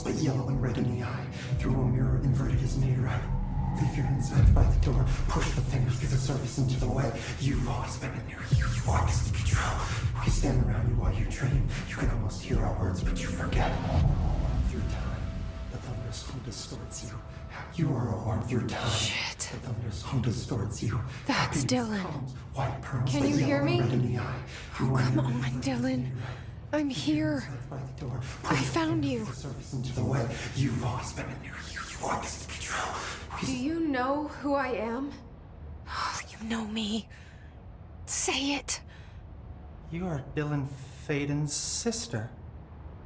but yellow and red in the eye. Through a mirror inverted as made right. Leave your insides by the door. Push the fingers through the surface into the way. You've always been in there. You want this to be true. We stand around you while you dream. You can almost hear our words, but you forget. Through time, the thunderous hum distorts you. You are a worm through time. Shit. The thunderous hum distorts you. That's Dylan. White pearls, Can but you hear yellow and me? red in the eye. Oh, come on, Dylan. I'm here. I found you. Into the way. You've always been in there. You want this to be true. Do you know who I am? Oh, you know me. Say it. You are Dylan Faden's sister.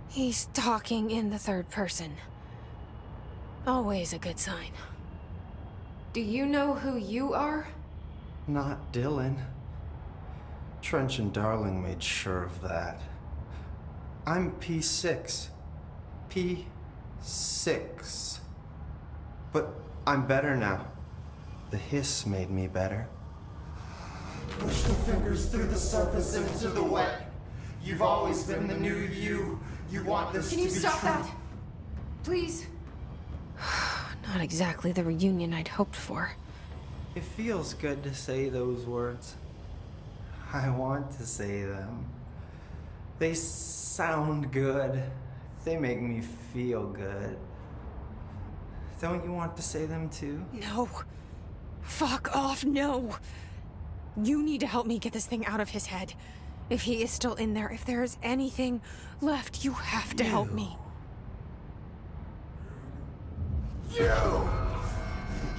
He's talking in the third person. Always a good sign. Do you know who you are? Not Dylan. Trench and Darling made sure of that. I'm P6. P6. But I'm better now. The hiss made me better. Push the fingers through the surface into the wet. You've always been the new you. You want this Can to you be stop true. that? Please. Not exactly the reunion I'd hoped for. It feels good to say those words. I want to say them. They sound good. They make me feel good. Don't you want to say them too? No. Fuck off, no. You need to help me get this thing out of his head. If he is still in there, if there is anything left, you have to help me. You!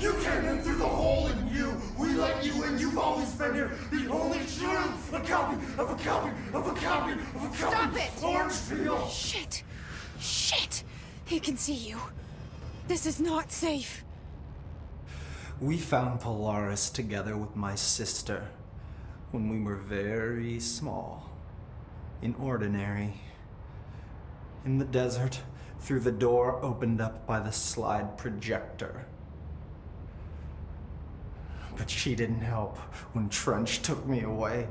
You came in through the hole in you! We let you in! You've always been here! The only truth! A copy of a copy of a copy of a copy! Stop it! Orangefield! Shit! Shit! He can see you. This is not safe. We found Polaris together with my sister when we were very small. In Ordinary. In the desert, through the door opened up by the slide projector. But she didn't help when Trench took me away.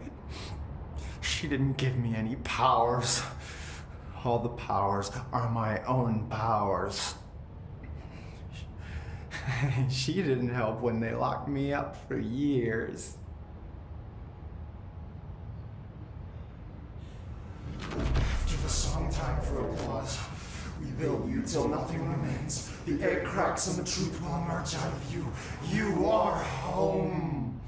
She didn't give me any powers. All the powers are my own powers. She didn't help when they locked me up for years. After the song time for applause, we build you till nothing remains. The egg cracks and the truth will emerge out of you. You are home.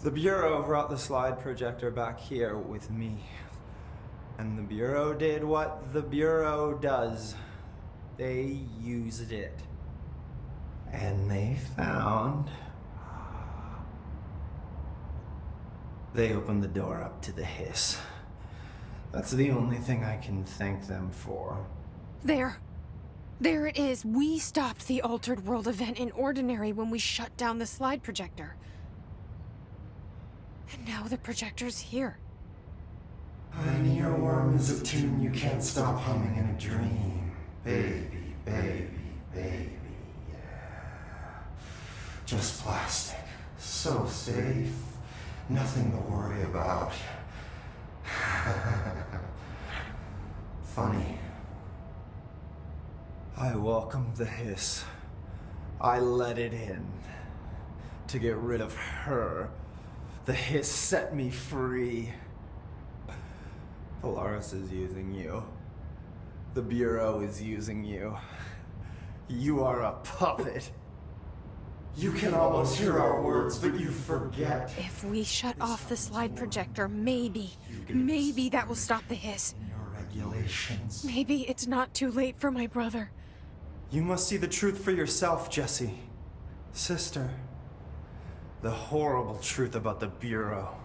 The Bureau brought the slide projector back here with me. And the Bureau did what the Bureau does. They used it. And they found... They opened the door up to the hiss. That's the only thing I can thank them for. There. There it is. We stopped the Altered World event in Ordinary when we shut down the slide projector. And now the projector's here. An earworm is a tune you can't stop humming in a dream. Baby, baby, baby, yeah. Just plastic. So safe. Nothing to worry about. Funny. I welcomed the hiss. I let it in. To get rid of her. The hiss set me free. Polaris is using you. The Bureau is using you. You are a puppet. You can almost hear our words, but you forget. If we shut off the slide projector, maybe that will stop the hiss. Your regulations. Maybe it's not too late for my brother. You must see the truth for yourself, Jesse. Sister. The horrible truth about the Bureau.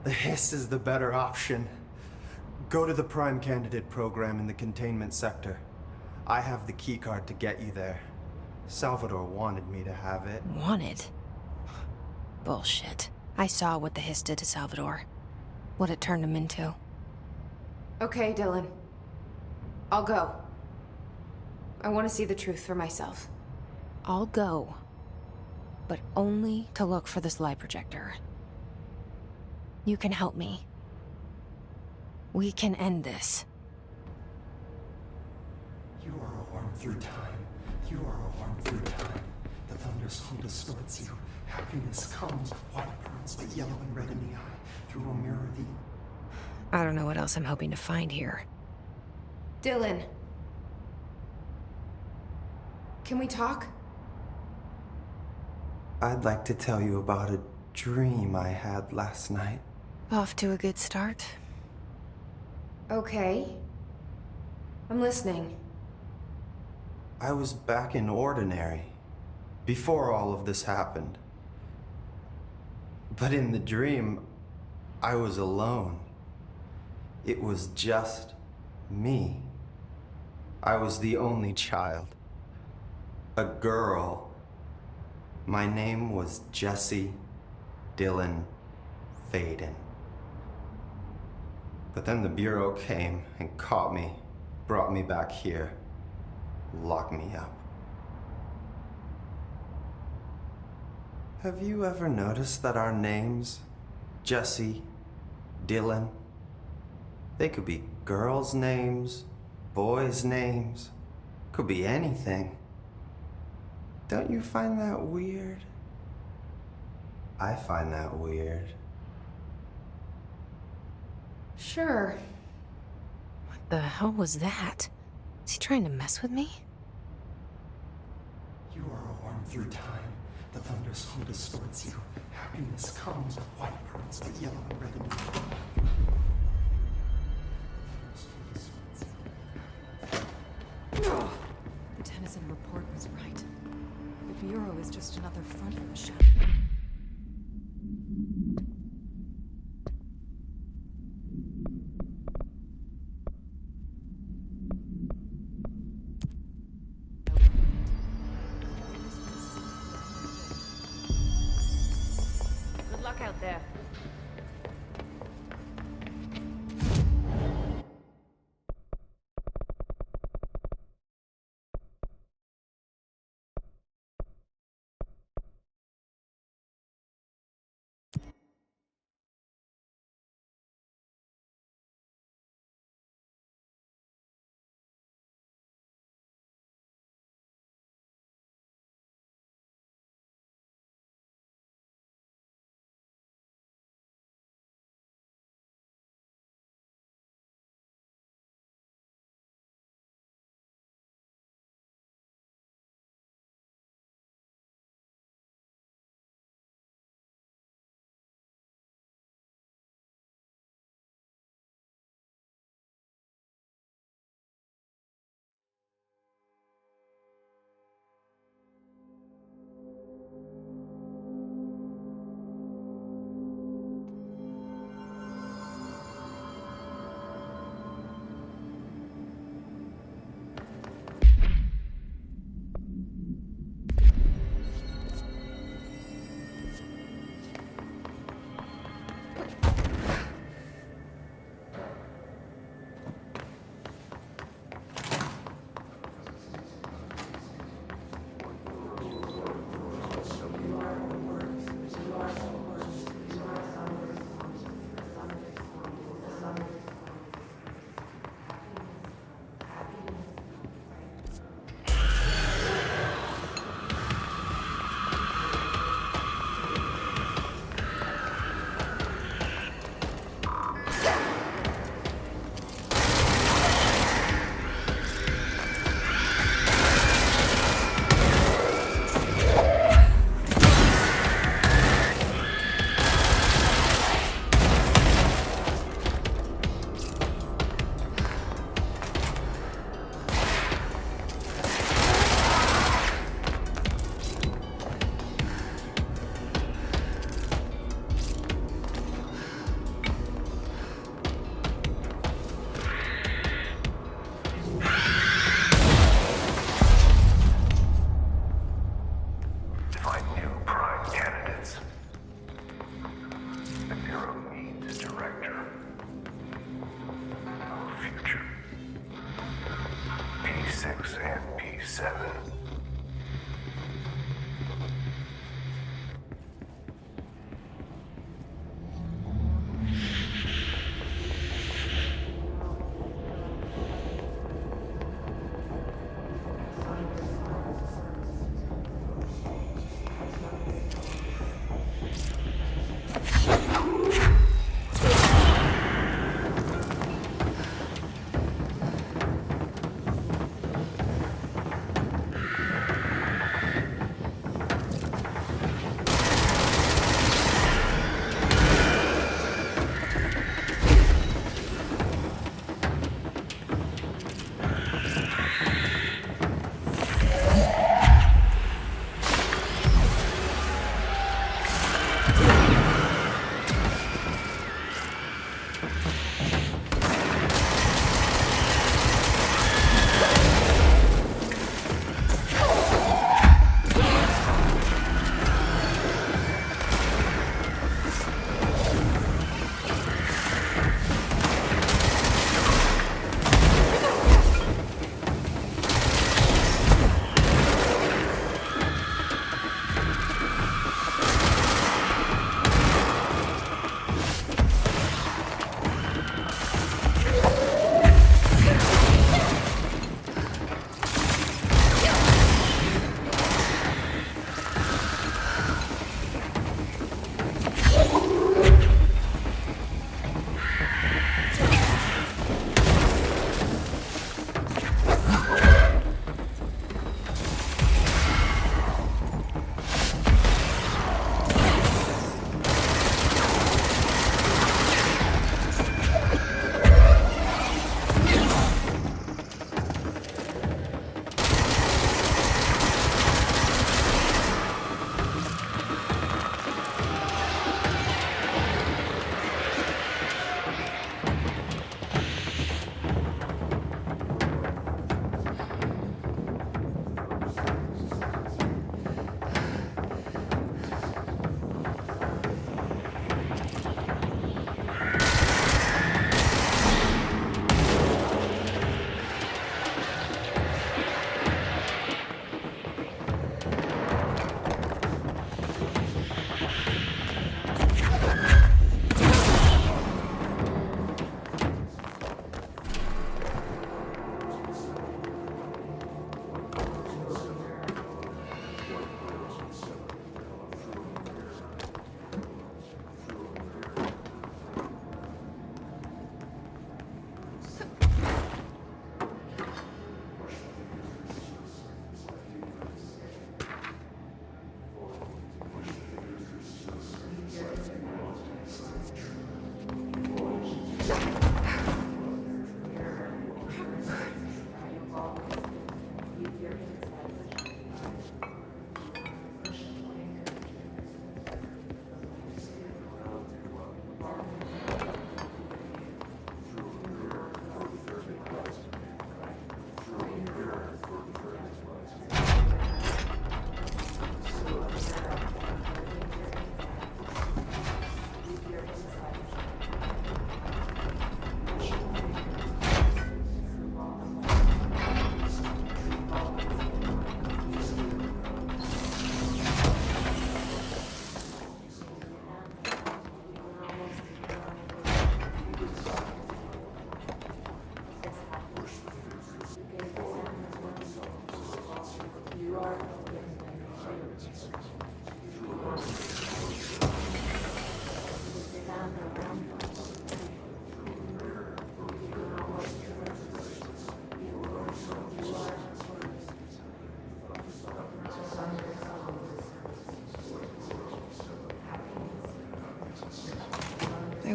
The hiss is the better option. Go to the Prime Candidate program in the containment sector. I have the keycard to get you there. Salvador wanted me to have it. Wanted? Bullshit. I saw what the hiss did to Salvador. What it turned him into. Okay, Dylan. I'll go. I want to see the truth for myself. I'll go. But only to look for the slide projector. You can help me. We can end this. You are a worm through time. You are a worm through time. The thunderstorm distorts you. Happiness comes, white pearls, but yellow and red in the eye. Through a mirror, I don't know what else I'm hoping to find here. Dylan. Can we talk? I'd like to tell you about a dream I had last night. Off to a good start. Okay. I'm listening. I was back in Ordinary, before all of this happened. But in the dream, I was alone. It was just me. I was the only child. A girl. My name was Jesse Dylan Faden. But then the Bureau came and caught me, brought me back here, locked me up. Have you ever noticed that our names, Jesse, Dylan, they could be girls' names, boys' names, could be anything. Don't you find that weird? I find that weird. Sure. What the hell was that? Is he trying to mess with me? you are a worm through time. The thunderstorm distorts you. Happiness comes with white pearls, but yellow and red in the eye. The Tennyson report was right. The Bureau is just another front for Michelle. Good luck out there. P6 and P7.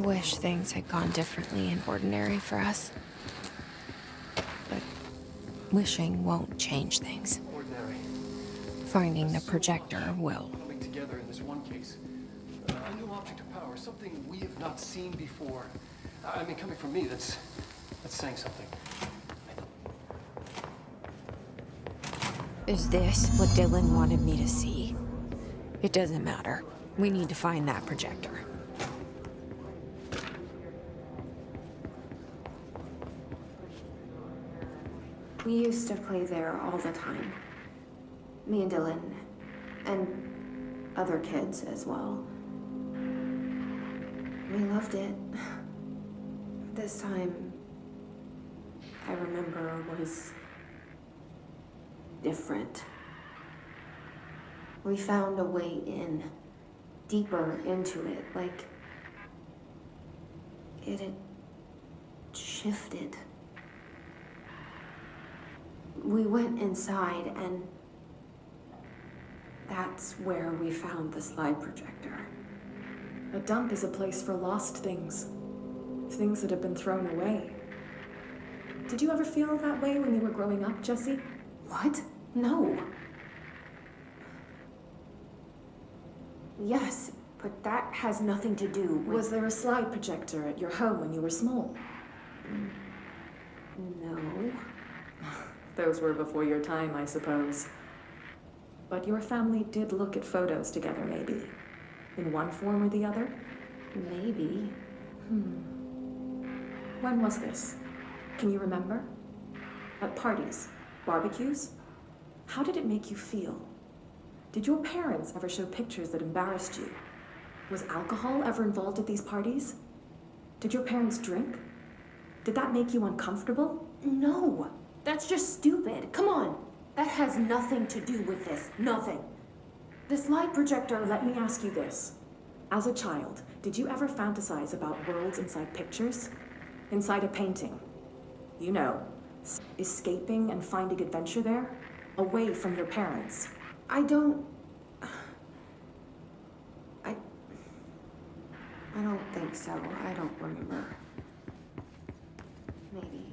wish things had gone differently in Ordinary for us. But wishing won't change things. Ordinary. Finding the projector will. Coming together in this one case. A new object of power, something we have not seen before. I mean, coming from me, that's saying something. Is this what Dylan wanted me to see? It doesn't matter. We need to find that projector. We used to play there all the time. Me and Dylan. And other kids as well. We loved it. This time, I remember, was different. We found a way in, deeper into it, like it had shifted. We went inside, and that's where we found the slide projector. A dump is a place for lost things. Things that have been thrown away. Did you ever feel that way when you were growing up, Jesse? What? No. Yes, but that has nothing to do with... Was there a slide projector at your home when you were small? No. Those were before your time, I suppose. But your family did look at photos together, maybe. In one form or the other? Maybe. When was this? Can you remember? At parties? Barbecues? How did it make you feel? Did your parents ever show pictures that embarrassed you? Was alcohol ever involved at these parties? Did your parents drink? Did that make you uncomfortable? No. That's just stupid. Come on. That has nothing to do with this. Nothing. The slide projector, let me ask you this. As a child, did you ever fantasize about worlds inside pictures? Inside a painting? You know, escaping and finding adventure there? Away from your parents? I don't think so. I don't remember. Maybe.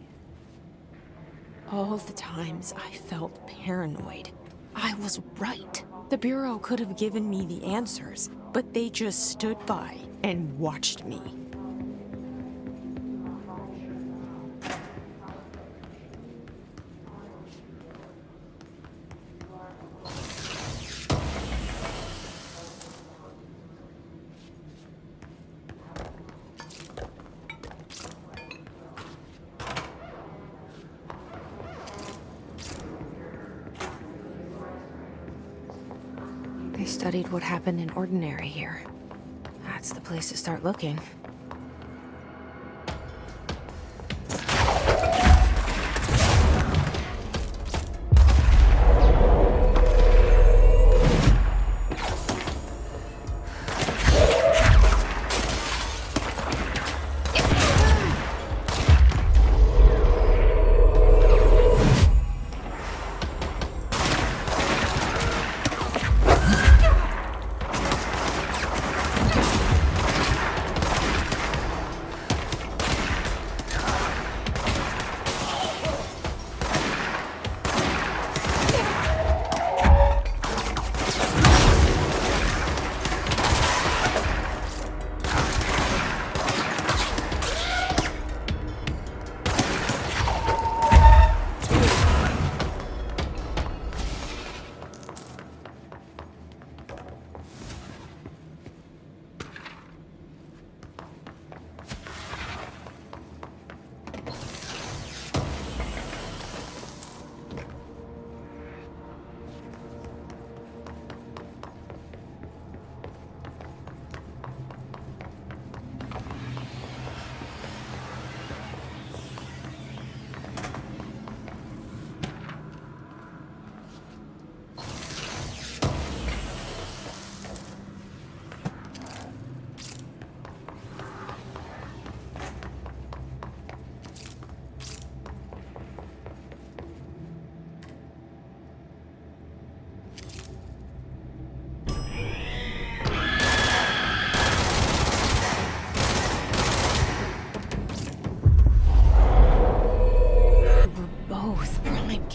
All the times I felt paranoid. I was right. The Bureau could have given me the answers, but they just stood by and watched me. They studied what happened in Ordinary here. That's the place to start looking.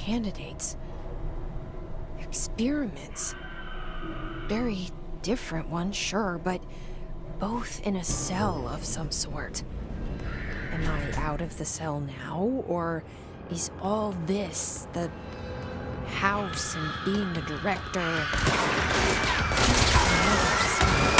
candidates. Experiments. Very different ones, sure, but both in a cell of some sort. Am I out of the cell now, or is all this, the house and being the director, just another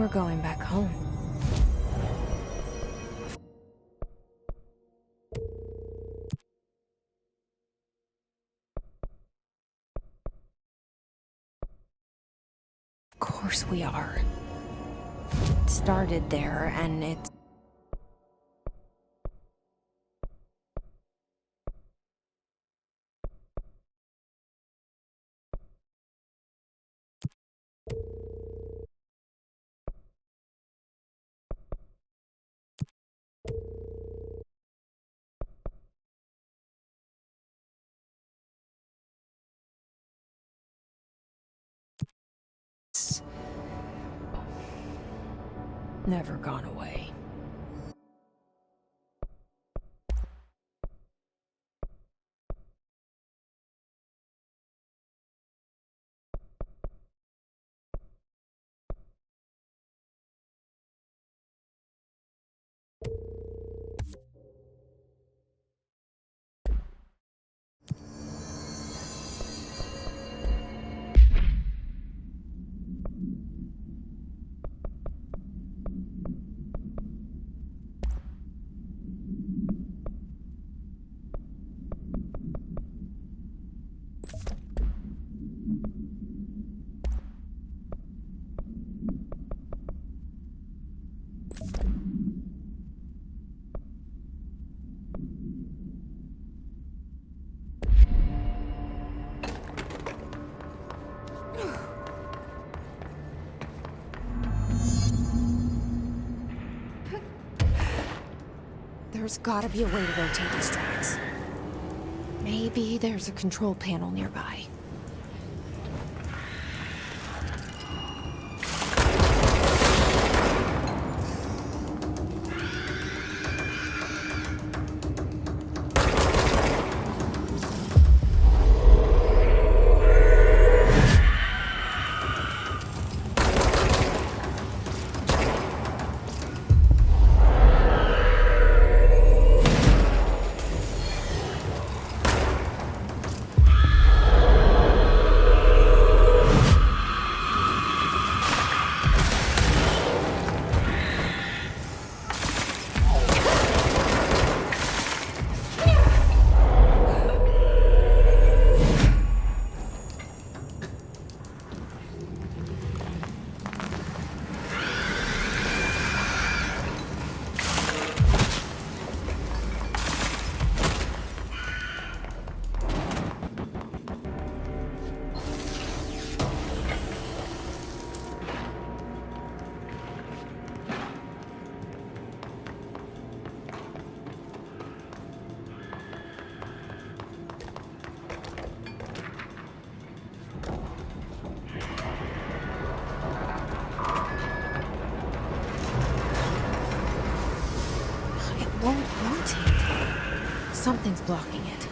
We're going back home. Of course we are. It started there, and it's... never gone away. There's gotta be a way to rotate these tracks. Maybe there's a control panel nearby. Something's blocking it.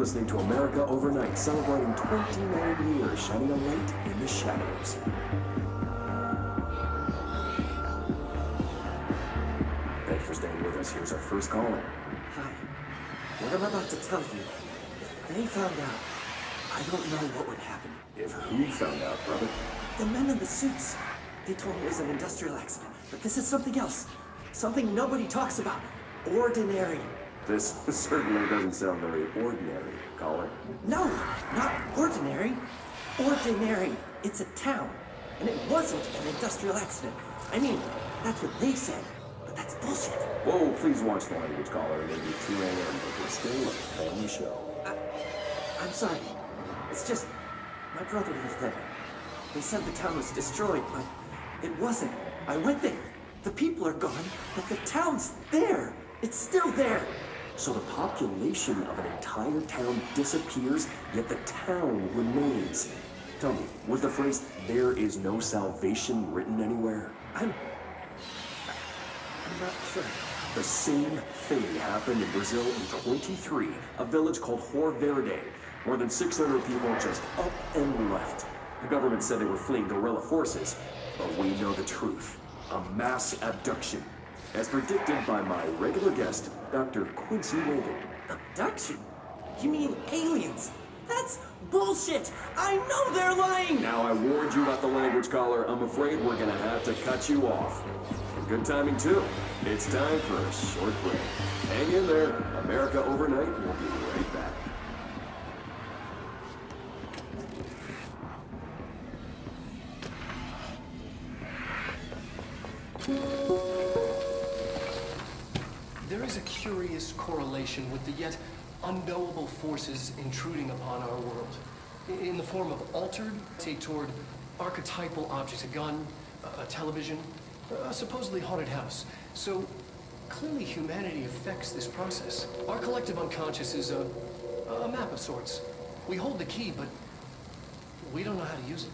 listening to America Overnight, celebrating 29 years, shining a light in the shadows. Thanks for staying with us. Here's our first caller. Hi. What I'm about to tell you, if they found out, I don't know what would happen. If who found out, brother? The men in the suits. They told me it was an industrial accident, but this is something else. Something nobody talks about. Ordinary. This certainly doesn't sound very ordinary, caller. No, not ordinary. Ordinary. It's a town. And it wasn't an industrial accident. I mean, that's what they said. But that's bullshit. Whoa, please watch the language, caller. It may be 2 a.m., but we're still a family show. I'm sorry. It's just, my brother lived there. They said the town was destroyed, but it wasn't. I went there. The people are gone, but the town's there. It's still there. So the population of an entire town disappears, yet the town remains. Tell me, was the phrase, "there is no salvation," written anywhere? I'm not sure. The same thing happened in Brazil in 23, a village called Hor Verde. More than 600 people just up and left. The government said they were fleeing guerrilla forces, but we know the truth. A mass abduction. As predicted by my regular guest, Dr. Quincy Reagan. Abduction? You mean aliens? That's bullshit! I know they're lying! Now I warned you about the language, caller. I'm afraid we're gonna have to cut you off. And good timing, too. It's time for a short break. Hang in there. America Overnight will be right back. There is a curious correlation with the yet unknowable forces intruding upon our world. In the form of altered, say toward archetypal objects, a gun, a television, a supposedly haunted house. So clearly humanity affects this process. Our collective unconscious is a map of sorts. We hold the key, but we don't know how to use it.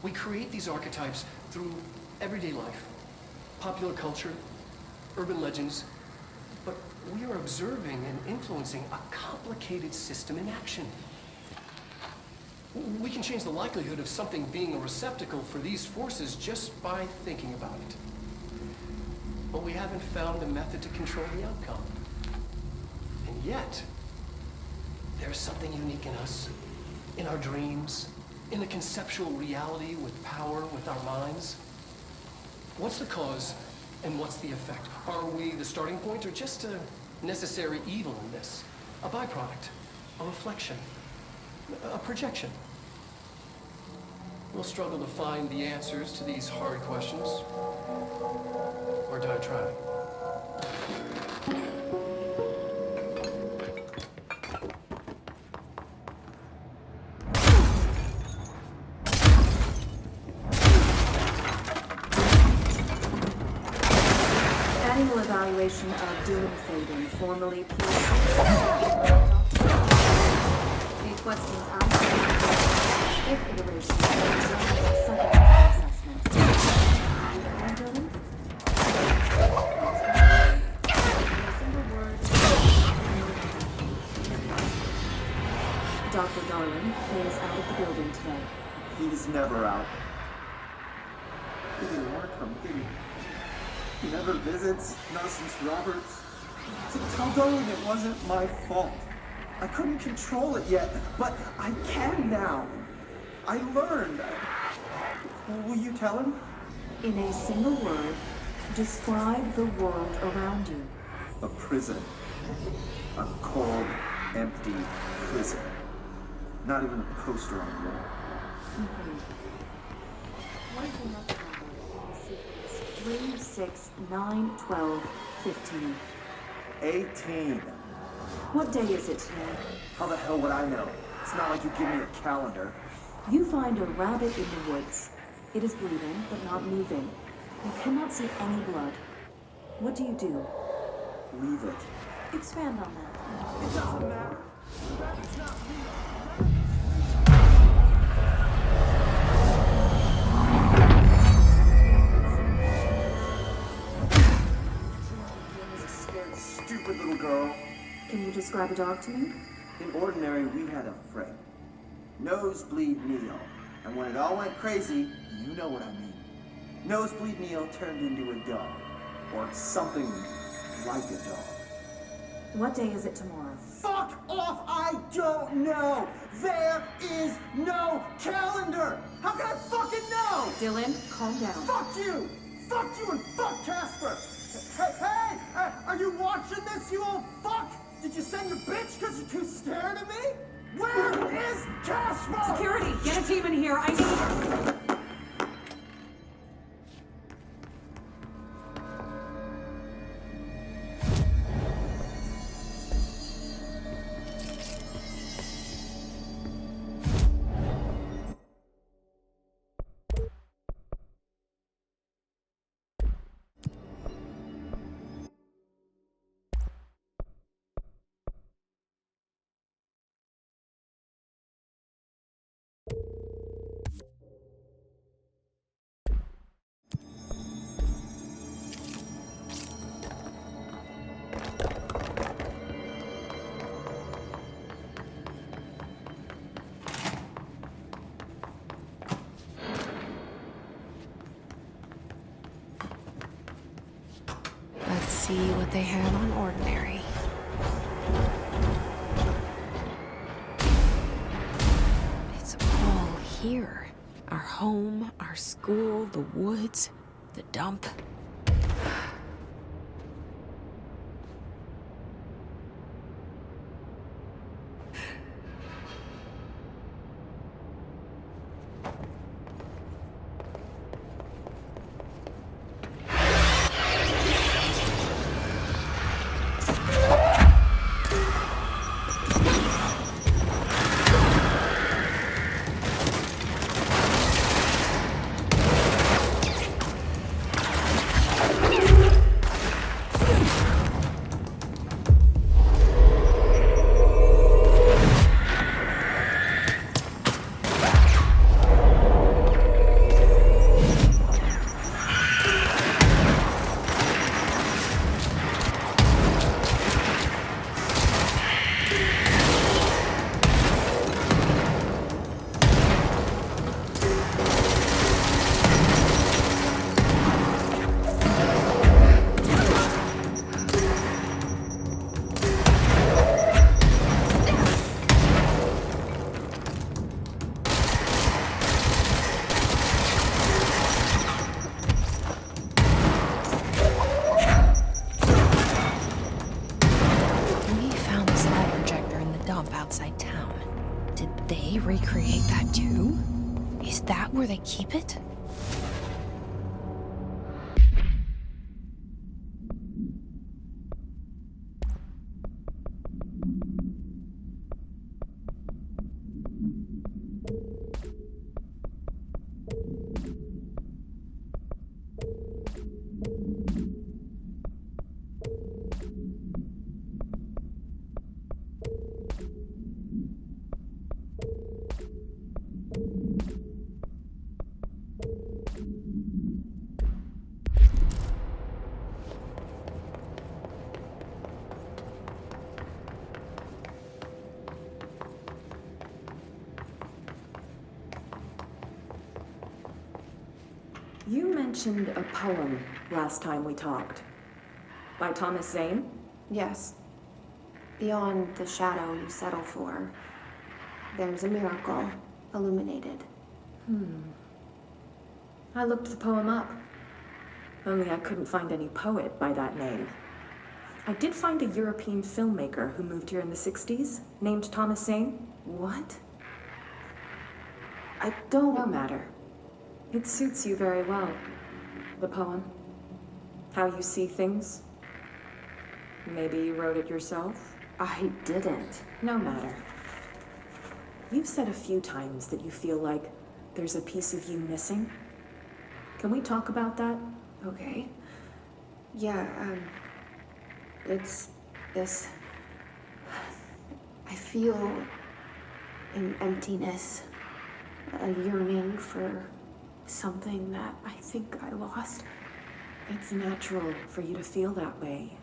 We create these archetypes through everyday life, popular culture, urban legends, but we are observing and influencing a complicated system in action. We can change the likelihood of something being a receptacle for these forces just by thinking about it. But we haven't found a method to control the outcome. And yet, there's something unique in us, in our dreams, in the conceptual reality with power with our minds. What's the cause and what's the effect? Are we the starting point or just a necessary evil in this? A byproduct, a reflection, a projection? We'll struggle to find the answers to these hard questions. Or do I try? Annual evaluation of Dylan Faden, formerly P. These questions answer fifth iteration of the psychological assessment. Dylan? Dr. Darwin is out of the building today. He's never out. He didn't want to come, did he? He never visits, not since Roberts. So tell Darwin it wasn't my fault. I couldn't control it yet, but I can now. I learned. Will you tell him? In a single word, describe the world around you. A prison. A cold, empty prison. Not even a poster on the wall. What is the next number? Sequence 3, 6, 9, 12, 15. 18. What day is it today? How the hell would I know? It's not like you give me a calendar. You find a rabbit in the woods. It is breathing, but not moving. You cannot see any blood. What do you do? Leave it. Expand on that. It doesn't matter. The rabbit's not real. Stupid little girl. Can you describe a dog to me? In Ordinary, we had a friend. Nosebleed Neil. And when it all went crazy, you know what I mean. Nosebleed Neil turned into a dog. Or something like a dog. What day is it tomorrow? Fuck off! I don't know! There is no calendar! How can I fucking know? Dylan, calm down. Fuck you! Fuck you and fuck Casper! Hey! Are you watching this, you old fuck? Did you send your bitch because you're too scared of me? Where is Casper? Security, get a team in here. I need her. Let's see what they have on Ordinary. It's all here. Our home, our school, the woods, the dump. Outside town. Did they recreate that too? Is that where they keep it? You mentioned a poem last time we talked. By Thomas Zane? Yes. Beyond the shadow you settle for, there's a miracle illuminated. I looked the poem up. Only I couldn't find any poet by that name. I did find a European filmmaker who moved here in the 60s, named Thomas Zane. What? I don't... No matter. It suits you very well. The poem. How you see things. Maybe you wrote it yourself? I didn't. No matter. You've said a few times that you feel like there's a piece of you missing. Can we talk about that? Okay. Yeah, it's this... I feel an emptiness, a yearning for something that I think I lost. It's natural for you to feel that way.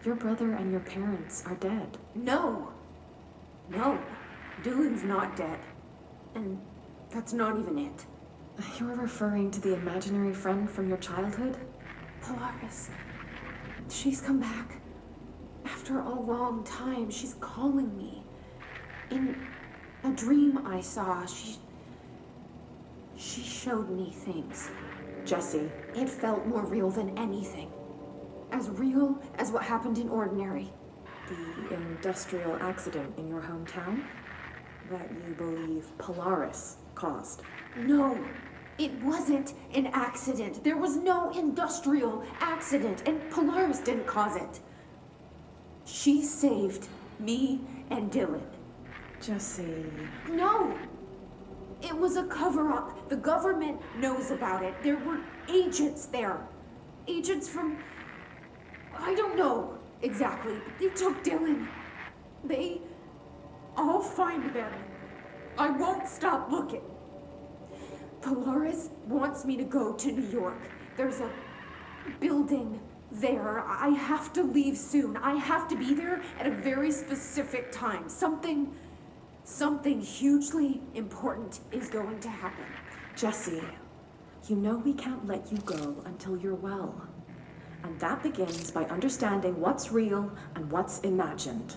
Your brother and your parents are dead. No! No, Dylan's not dead. And that's not even it. You're referring to the imaginary friend from your childhood? Polaris. She's come back. After a long time, she's calling me. In a dream I saw, she showed me things. Jesse, it felt more real than anything. As real as what happened in Ordinary. The industrial accident in your hometown? That you believe Polaris caused? No, it wasn't an accident. There was no industrial accident, and Polaris didn't cause it. She saved me and Dylan. Jesse... No! It was a cover-up. The government knows about it. There were agents there. Agents from... I don't know exactly. They took Dylan. I'll find them. I won't stop looking. Polaris wants me to go to New York. There's a building there. I have to leave soon. I have to be there at a very specific time. Something hugely important is going to happen. Jesse, you know we can't let you go until you're well. And that begins by understanding what's real and what's imagined.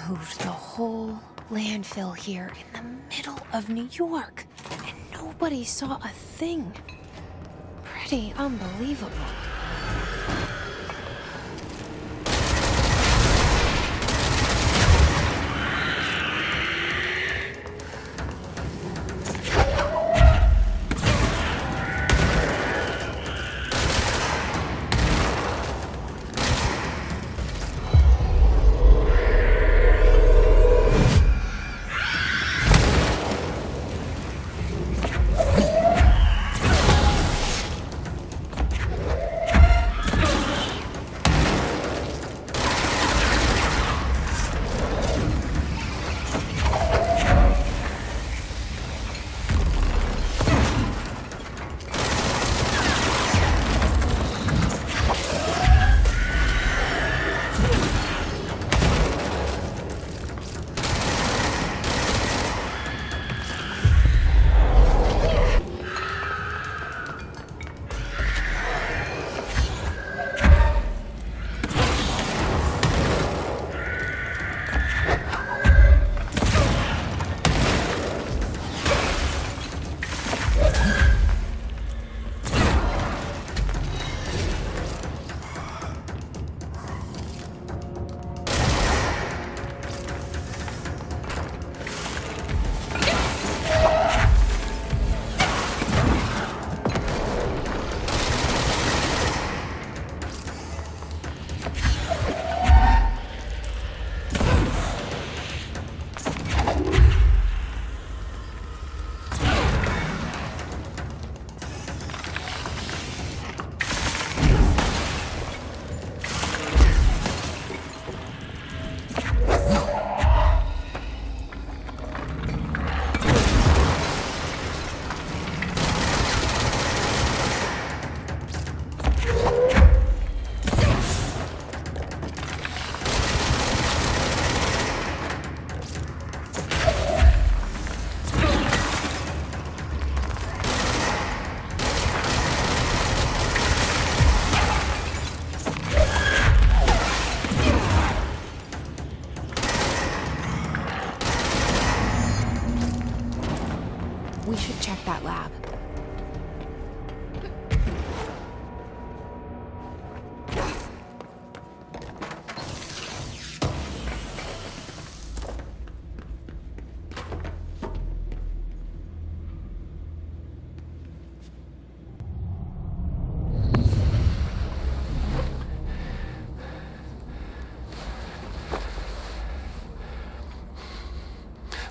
Moved the whole landfill here in the middle of New York, and nobody saw a thing. Pretty unbelievable. We should check that lab.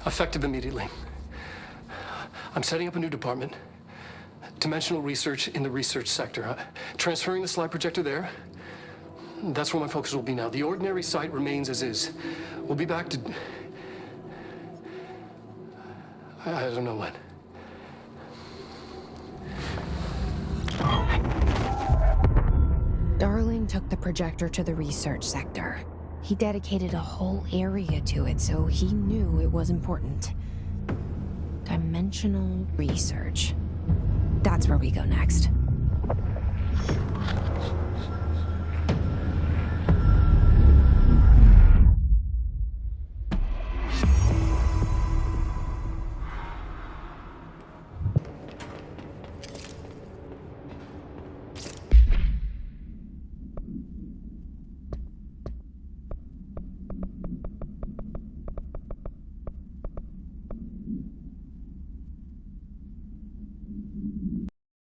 Effective immediately. I'm setting up a new department. Dimensional research in the research sector. Transferring the slide projector there. That's where my focus will be now. The ordinary site remains as is. We'll be back to... I don't know when. Darling took the projector to the research sector. He dedicated a whole area to it, so he knew it was important. Dimensional research. That's where we go next.